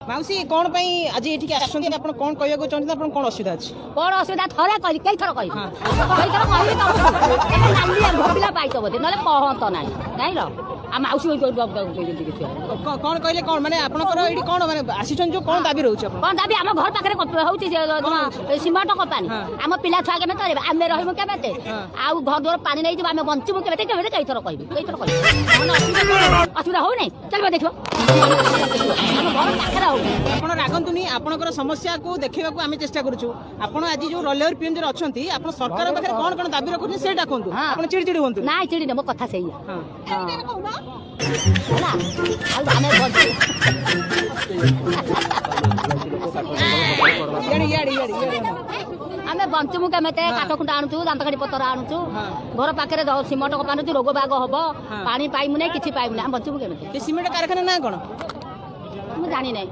माउसी कौन पई आज एठी आछन आपण कोन कहया को चाहते आपण कोन असुविधा अछि कोन असुविधा थरे कहि कई थर कहि कई थर कहि त नाली भोपिला पाइतो बोते नले कहंत नाही जाइलो आ माउसी होई कौन कहले कौन माने आपनकर एठी कोन माने आसीछन जो कोन दाबी रहउछ आपण कोन दाबी हम घर पाखरे होउची सीमेंट कंपनी हम पिला छुआ के करे आमे रहिमु केबेते आ घर द्वार पानी नै जब आमे बंचिमु केबेते केबेते कई थर असुविधा हो नै चलबा देखो हम घर पाखरे हो आपण रागंतुनी आपनकर समस्या को देखिबा को आमे चेष्टा करूछु आपण आज जो रोलेवर पीएम जो अछंती आपण सरकार पाखरे कोन कोन दाबी रखुनी सेटा कोंतु आपण चिड़चिड़ी होंतु ना चिड़ी मो कथा सही होला आमे आमे बंचमु केमेते काठ खुंडा आणुछु दांतकाडी पतर आणुछु घर पाखरे सिमेंट कंपनी रोग बाग हबो पानी पाइमु नै किछि पाइमु नै हम बंचमु केमेते सिमेंट कारखाना ना कोन मु जानि नै।